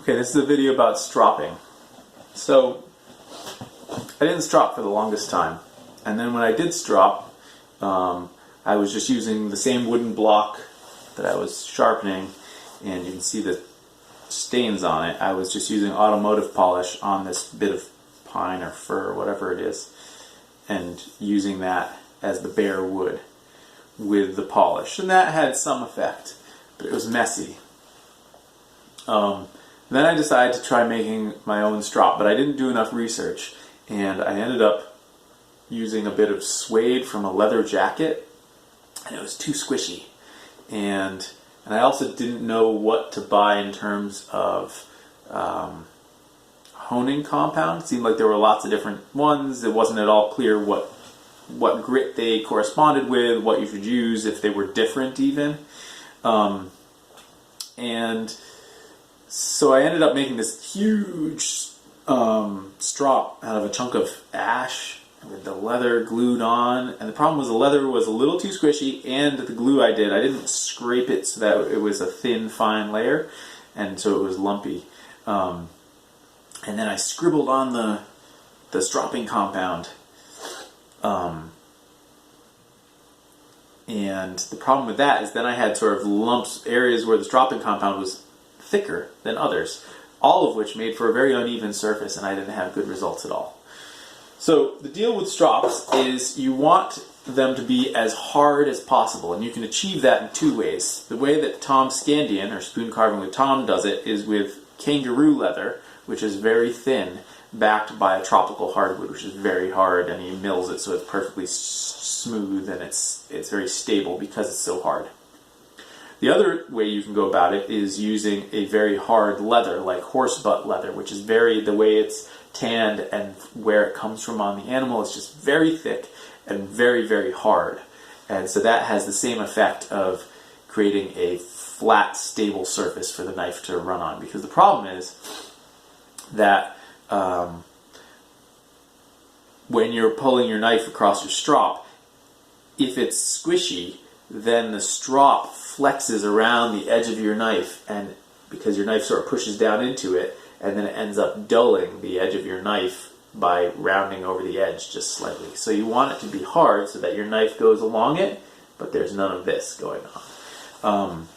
Okay, this is a video about stropping. So, I didn't strop for the longest time. And then when I did strop, I was just using the same wooden block that I was sharpening, and you can see the stains on it. I was just using automotive polish on this bit of pine or fir or whatever it is, and using that as the bare wood with the polish. And that had some effect, but it was messy. Then I decided to try making my own strop, but I didn't do enough research, and I ended up using a bit of suede from a leather jacket, and it was too squishy. And I also didn't know what to buy in terms of honing compound. It seemed like there were lots of different ones. It wasn't at all clear what grit they corresponded with, what you should use, if they were different even. And so I ended up making this huge strop out of a chunk of ash with the leather glued on. And the problem was the leather was a little too squishy, and the glue I didn't scrape it so that it was a thin, fine layer, and so it was lumpy. And then I scribbled on the stropping compound. And the problem with that is then I had sort of lumps, areas where the stropping compound was thicker than others, all of which made for a very uneven surface, and I didn't have good results at all. So the deal with strops is you want them to be as hard as possible, and you can achieve that in two ways. The way that Tom Scandian, or Spoon Carving with Tom, does it is with kangaroo leather, which is very thin, backed by a tropical hardwood, which is very hard, and he mills it so it's perfectly smooth, and it's very stable because it's so hard. The other way you can go about it is using a very hard leather, like horse butt leather, which is the way it's tanned and where it comes from on the animal is just very thick and very, very hard. And so that has the same effect of creating a flat, stable surface for the knife to run on. Because the problem is that when you're pulling your knife across your strop, if it's squishy, then the strop flexes around the edge of your knife, and because your knife sort of pushes down into it, and then it ends up dulling the edge of your knife by rounding over the edge just slightly. So you want it to be hard so that your knife goes along it, but there's none of this going on.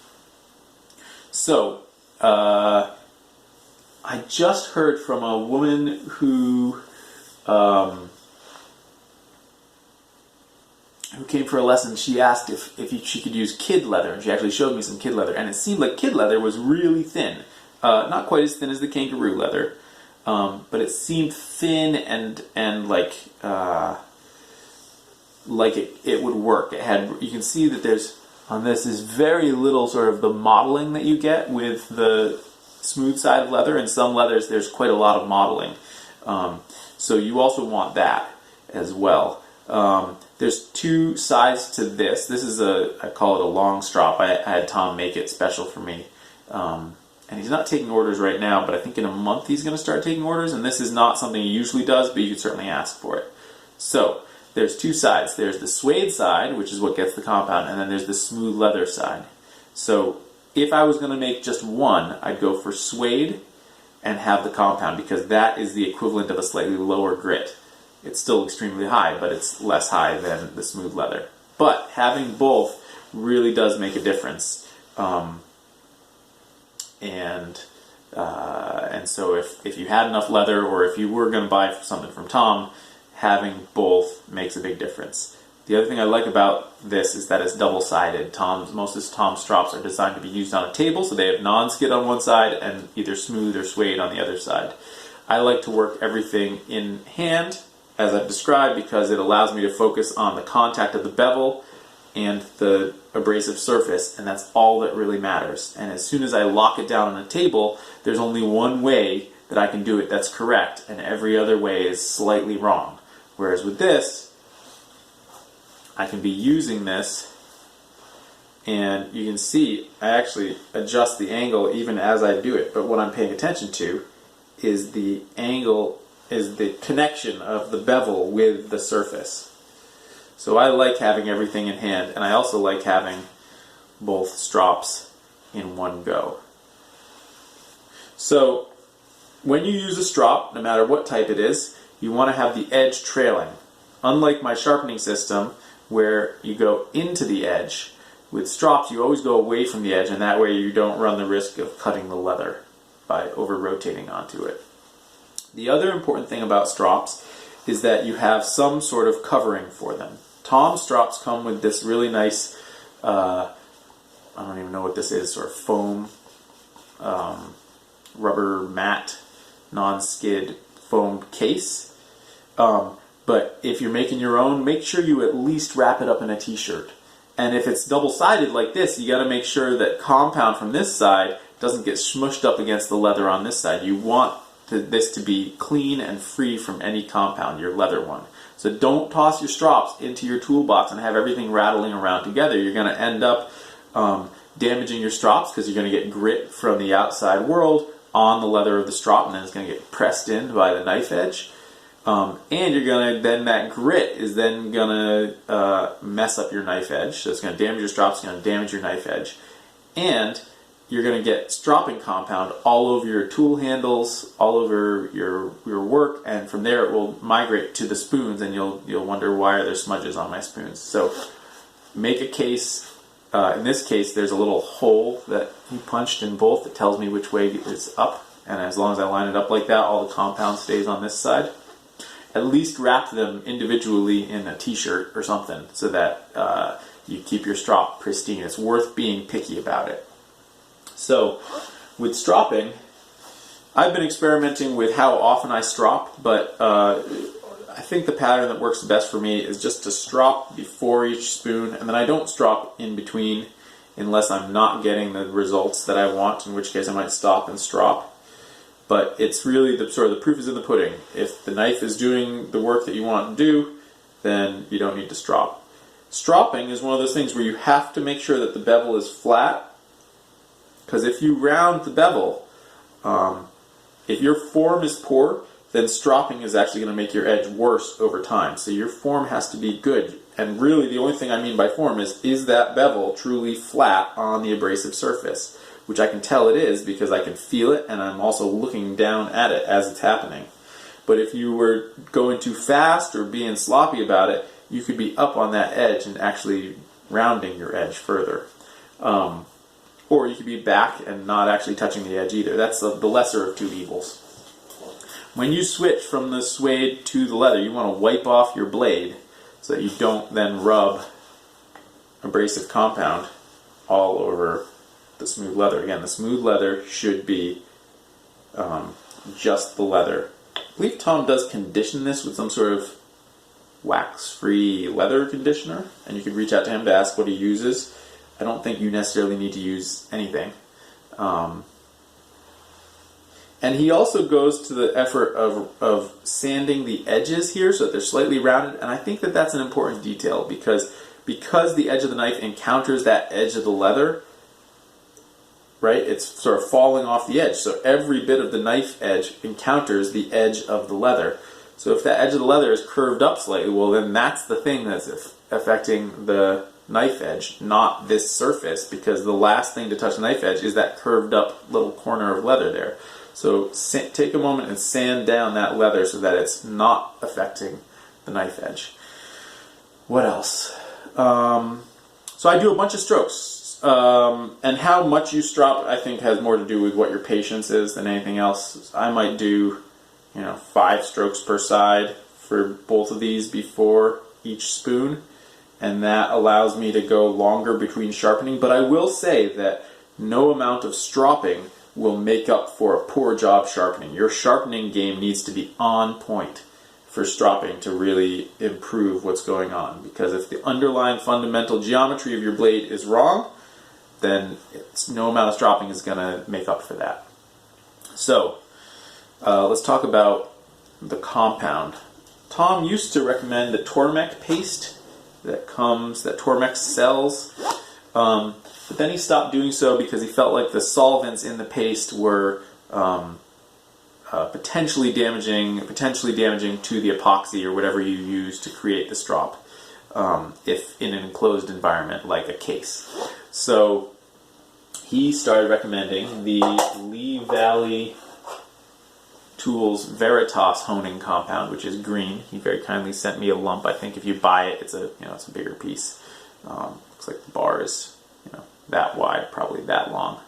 I just heard from a woman who came for a lesson. She asked if she could use kid leather, and she actually showed me some kid leather, and it seemed like kid leather was really thin. Not quite as thin as the kangaroo leather, but it seemed thin and like it would work. It had, you can see that there's on this is very little sort of the modeling that you get with the smooth side of leather. In some leathers there's quite a lot of modeling, so you also want that as well. There's two sides to this. This is I call it a long strop. I had Tom make it special for me. And he's not taking orders right now, but I think in a month he's going to start taking orders, and this is not something he usually does, but you can certainly ask for it. So, there's two sides. There's the suede side, which is what gets the compound, and then there's the smooth leather side. So, if I was going to make just one, I'd go for suede and have the compound, because that is the equivalent of a slightly lower grit. It's still extremely high, but it's less high than the smooth leather. But having both really does make a difference. And so if you had enough leather, or if you were going to buy something from Tom, having both makes a big difference. The other thing I like about this is that it's double-sided. Most of Tom's strops are designed to be used on a table, so they have non-skid on one side and either smooth or suede on the other side. I like to work everything in hand, as I've described, because it allows me to focus on the contact of the bevel and the abrasive surface, and that's all that really matters. And as soon as I lock it down on a table, there's only one way that I can do it that's correct, and every other way is slightly wrong. Whereas with this, I can be using this, and you can see I actually adjust the angle even as I do it, but what I'm paying attention to is the angle, is the connection of the bevel with the surface. So I like having everything in hand, and I also like having both strops in one go. So when you use a strop, no matter what type it is, you want to have the edge trailing. Unlike my sharpening system, where you go into the edge, with strops you always go away from the edge, and that way you don't run the risk of cutting the leather by over-rotating onto it. The other important thing about strops is that you have some sort of covering for them. Tom strops come with this really nice, I don't even know what this is, sort of foam, rubber mat, non-skid foam case. But if you're making your own, make sure you at least wrap it up in a t-shirt. And if it's double-sided like this, you got to make sure that compound from this side doesn't get smushed up against the leather on this side. You want this to be clean and free from any compound, your leather one. So don't toss your strops into your toolbox and have everything rattling around together. You're going to end up damaging your strops because you're going to get grit from the outside world on the leather of the strop, and then it's going to get pressed in by the knife edge. And you're going to, then that grit is then going to mess up your knife edge. So it's going to damage your strops, it's going to damage your knife edge. And you're going to get stropping compound all over your tool handles, all over your work, and from there it will migrate to the spoons, and you'll wonder why are there smudges on my spoons. So make a case. In this case, there's a little hole that he punched in both that tells me which way it's up, and as long as I line it up like that, all the compound stays on this side. At least wrap them individually in a t-shirt or something so that you keep your strop pristine. It's worth being picky about it. So with stropping, I've been experimenting with how often I strop, but I think the pattern that works the best for me is just to strop before each spoon, and then I don't strop in between unless I'm not getting the results that I want, in which case I might stop and strop. But it's really the proof is in the pudding. If the knife is doing the work that you want to do, then you don't need to strop. Stropping is one of those things where you have to make sure that the bevel is flat, because if you round the bevel, if your form is poor, then stropping is actually going to make your edge worse over time. So your form has to be good. And really the only thing I mean by form is that bevel truly flat on the abrasive surface? Which I can tell it is because I can feel it, and I'm also looking down at it as it's happening. But if you were going too fast or being sloppy about it, you could be up on that edge and actually rounding your edge further. Or you could be back and not actually touching the edge either. That's the lesser of two evils. When you switch from the suede to the leather, you want to wipe off your blade so that you don't then rub abrasive compound all over the smooth leather. Again, the smooth leather should be just the leather. I believe Tom does condition this with some sort of wax-free leather conditioner, and you could reach out to him to ask what he uses. I don't think you necessarily need to use anything. And he also goes to the effort of sanding the edges here so that they're slightly rounded, and I think that that's an important detail because the edge of the knife encounters that edge of the leather, right? It's sort of falling off the edge. So every bit of the knife edge encounters the edge of the leather. So if that edge of the leather is curved up slightly, well then that's the thing that's affecting the knife edge, not this surface, because the last thing to touch the knife edge is that curved up little corner of leather there. So take a moment and sand down that leather so that it's not affecting the knife edge. What else? So I do a bunch of strokes. And how much you strop, I think, has more to do with what your patience is than anything else. I might do, 5 strokes per side for both of these before each spoon, and that allows me to go longer between sharpening. But I will say that no amount of stropping will make up for a poor job sharpening. Your sharpening game needs to be on point for stropping to really improve what's going on. Because if the underlying fundamental geometry of your blade is wrong, then no amount of stropping is going to make up for that. So, let's talk about the compound. Tom used to recommend the Tormek paste that Tormek sells, but then he stopped doing so because he felt like the solvents in the paste were potentially damaging to the epoxy or whatever you use to create the strop, if in an enclosed environment like a case. So he started recommending the Lee Valley Tools Veritas honing compound, which is green. He very kindly sent me a lump. I think if you buy it, it's a bigger piece. Looks like the bar is that wide, probably that long.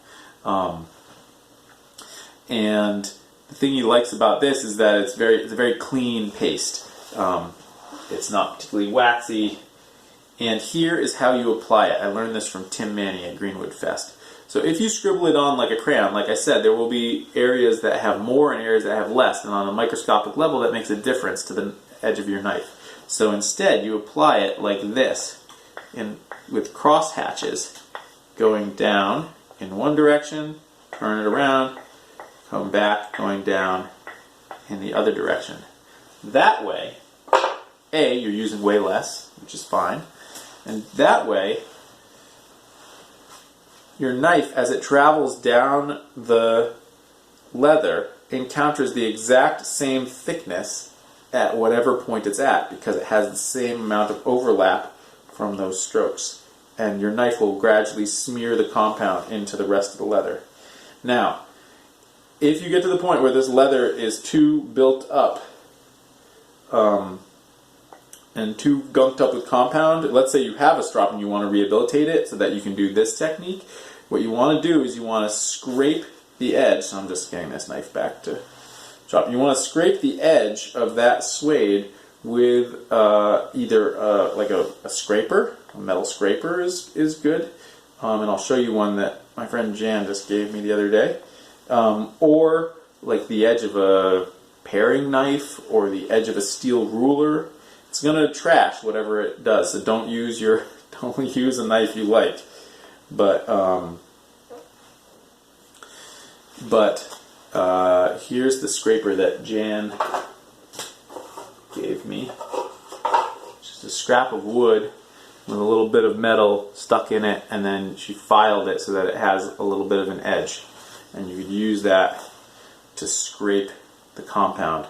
And the thing he likes about this is that it's a very clean paste. It's not particularly waxy. And here is how you apply it. I learned this from Tim Manny at Greenwood Fest. So if you scribble it on like a crayon, like I said, there will be areas that have more and areas that have less. And on a microscopic level, that makes a difference to the edge of your knife. So instead, you apply it like this, with cross hatches, going down in one direction, turn it around, come back, going down in the other direction. That way, A, you're using way less, which is fine. And that way, your knife, as it travels down the leather, encounters the exact same thickness at whatever point it's at, because it has the same amount of overlap from those strokes. And your knife will gradually smear the compound into the rest of the leather. Now, if you get to the point where this leather is too built up, and too gunked up with compound, let's say you have a strop and you want to rehabilitate it so that you can do this technique, what you want to do is you want to scrape the edge. So I'm just getting this knife back to chop. You want to scrape the edge of that suede with either like a scraper, a metal scraper is good, and I'll show you one that my friend Jan just gave me the other day, or like the edge of a paring knife or the edge of a steel ruler. It's gonna trash whatever it does. So don't use a knife you like. But here's the scraper that Jan gave me. Just a scrap of wood with a little bit of metal stuck in it, and then she filed it so that it has a little bit of an edge. And you could use that to scrape the compound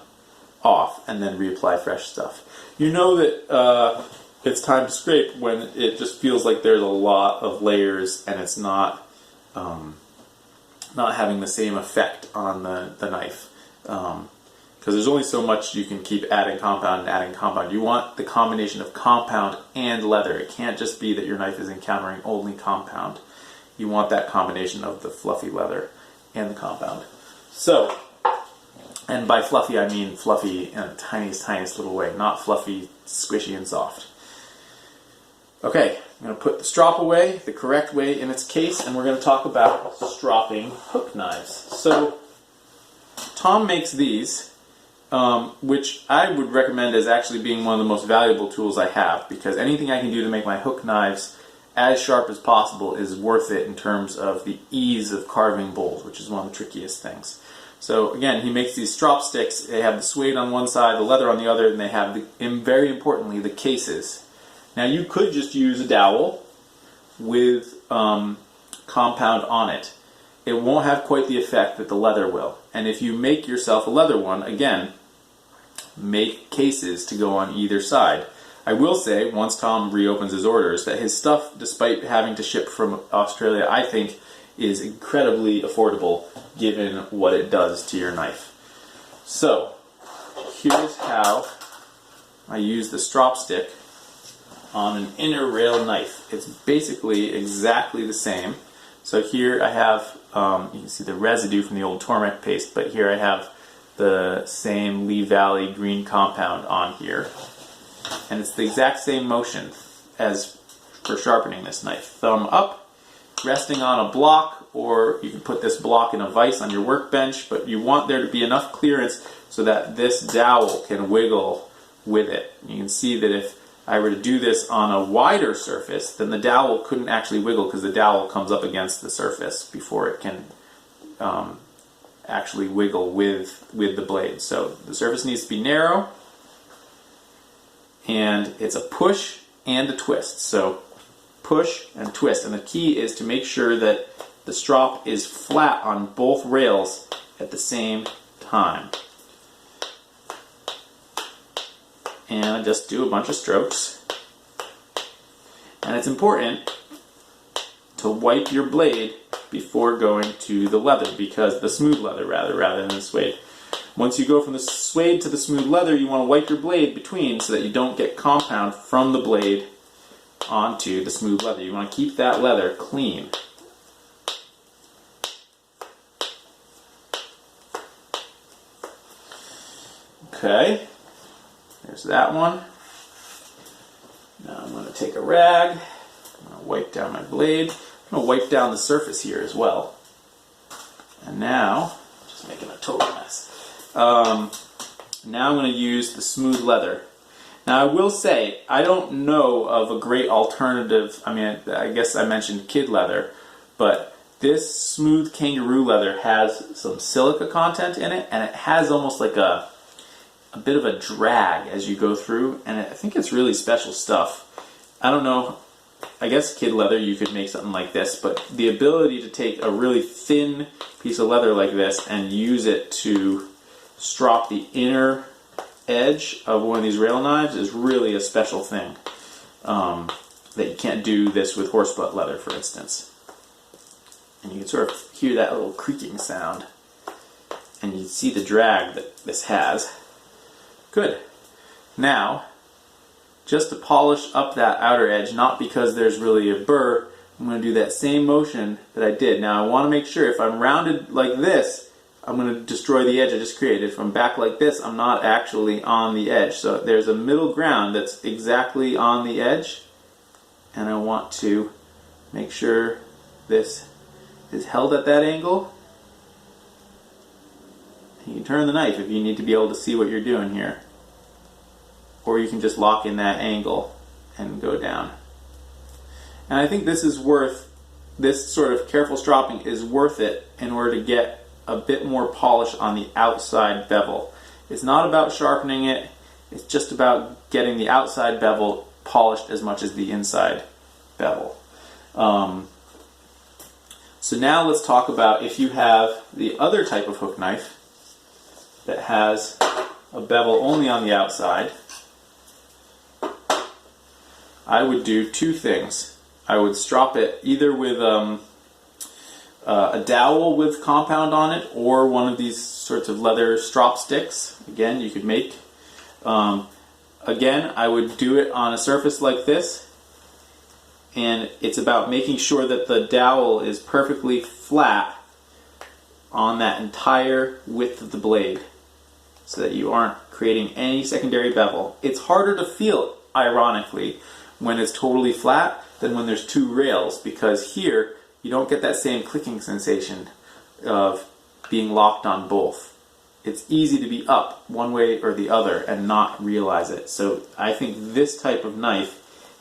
off and then reapply fresh stuff. You know that it's time to scrape when it just feels like there's a lot of layers and it's not having the same effect on the knife. Because there's only so much you can keep adding compound and adding compound. You want the combination of compound and leather. It can't just be that your knife is encountering only compound. You want that combination of the fluffy leather and the compound. So, and by fluffy I mean fluffy in the tiniest little way, not fluffy, squishy, and soft. Okay, I'm going to put the strop away the correct way in its case, and we're going to talk about stropping hook knives. So, Tom makes these, which I would recommend as actually being one of the most valuable tools I have, because anything I can do to make my hook knives as sharp as possible is worth it in terms of the ease of carving bowls, which is one of the trickiest things. So again, he makes these strop sticks. They have the suede on one side, the leather on the other, and they have, very importantly, the cases. Now you could just use a dowel with compound on it. It won't have quite the effect that the leather will. And if you make yourself a leather one, again, make cases to go on either side. I will say, once Tom reopens his orders, that his stuff, despite having to ship from Australia, I think is incredibly affordable given what it does to your knife. So, here's how I use the strop stick on an inner rail knife. It's basically exactly the same. So here I have, you can see the residue from the old Tormek paste, but here I have the same Lee Valley green compound on here. And it's the exact same motion as for sharpening this knife. Thumb up, resting on a block, or you can put this block in a vise on your workbench, but you want there to be enough clearance so that this dowel can wiggle with it. You can see that if I were to do this on a wider surface, then the dowel couldn't actually wiggle because the dowel comes up against the surface before it can actually wiggle with the blade. So the surface needs to be narrow, and it's a push and a twist. So push and twist, and the key is to make sure that the strop is flat on both rails at the same time. And I just do a bunch of strokes. And it's important, to wipe your blade before going to the leather, because the smooth leather rather than the suede. Once you go from the suede to the smooth leather, you want to wipe your blade between so that you don't get compound from the blade onto the smooth leather. You want to keep that leather clean. Okay, there's that one. Now I'm going to take a rag, I'm going to wipe down my blade. I'm going to wipe down the surface here as well. And now, just making a total mess. Now I'm going to use the smooth leather. Now I will say, I don't know of a great alternative. I mean, I guess I mentioned kid leather, but this smooth kangaroo leather has some silica content in it, and it has almost like a bit of a drag as you go through, and I think it's really special stuff. I don't know, I guess kid leather you could make something like this, but the ability to take a really thin piece of leather like this and use it to strop the inner edge of one of these rail knives is really a special thing. That you can't do this with horsebutt leather, for instance. And you can sort of hear that little creaking sound, and you see the drag that this has. Good. Now, just to polish up that outer edge, not because there's really a burr, I'm going to do that same motion that I did. Now I want to make sure if I'm rounded like this, I'm going to destroy the edge I just created. If I'm back like this, I'm not actually on the edge. So there's a middle ground that's exactly on the edge, and I want to make sure this is held at that angle. You can turn the knife if you need to be able to see what you're doing here. Or you can just lock in that angle and go down. And I think this is worth, this sort of careful stropping is worth it in order to get a bit more polish on the outside bevel. It's not about sharpening it, it's just about getting the outside bevel polished as much as the inside bevel. So now let's talk about if you have the other type of hook knife that has a bevel only on the outside. I would do two things. I would strop it either with a dowel with compound on it, or one of these sorts of leather strop sticks. Again, you could make. Again, I would do it on a surface like this, and it's about making sure that the dowel is perfectly flat on that entire width of the blade, so that you aren't creating any secondary bevel. It's harder to feel, ironically, when it's totally flat than when there's two rails, because here you don't get that same clicking sensation of being locked on both. It's easy to be up one way or the other and not realize it. So I think this type of knife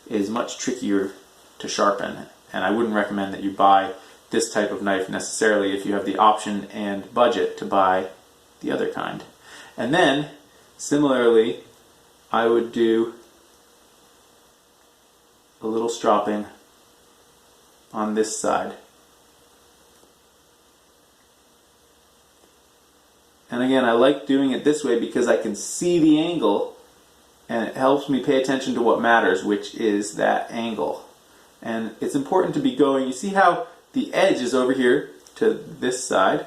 is much trickier to sharpen, and I wouldn't recommend that you buy this type of knife necessarily if you have the option and budget to buy the other kind. And then, similarly, I would do a little stropping on this side. And again, I like doing it this way because I can see the angle, and it helps me pay attention to what matters, which is that angle. And it's important to be going, you see how the edge is over here to this side,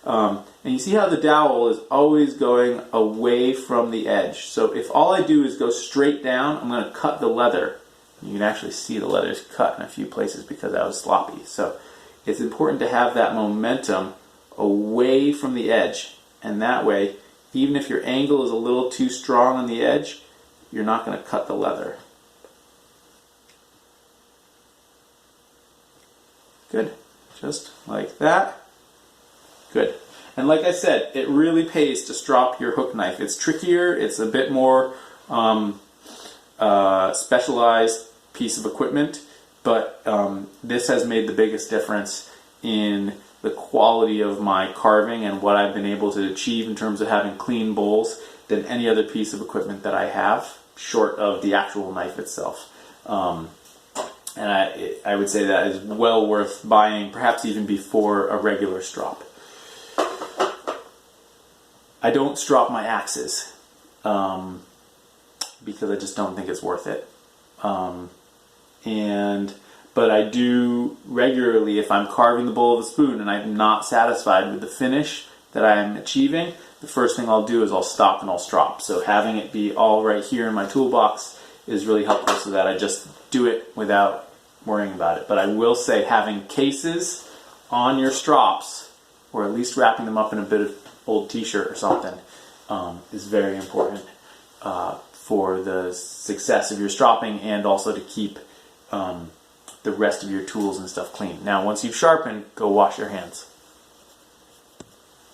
and you see how the dowel is always going away from the edge. So if all I do is go straight down, I'm going to cut the leather. You can actually see the leather's cut in a few places because I was sloppy. So it's important to have that momentum away from the edge. And that way, even if your angle is a little too strong on the edge, you're not going to cut the leather. Good. Just like that. Good. And like I said, it really pays to strop your hook knife. It's trickier. It's a bit more specialized piece of equipment, but this has made the biggest difference in the quality of my carving and what I've been able to achieve in terms of having clean bowls than any other piece of equipment that I have, short of the actual knife itself. And I would say that is well worth buying, perhaps even before a regular strop. I don't strop my axes because I just don't think it's worth it. but I do regularly, if I'm carving the bowl of a spoon and I'm not satisfied with the finish that I'm achieving, the first thing I'll do is I'll stop and I'll strop. So having it be all right here in my toolbox is really helpful so that I just do it without worrying about it. But I will say having cases on your strops, or at least wrapping them up in a bit of old t-shirt or something, is very important for the success of your stropping, and also to keep the rest of your tools and stuff clean. Now, once you've sharpened, go wash your hands.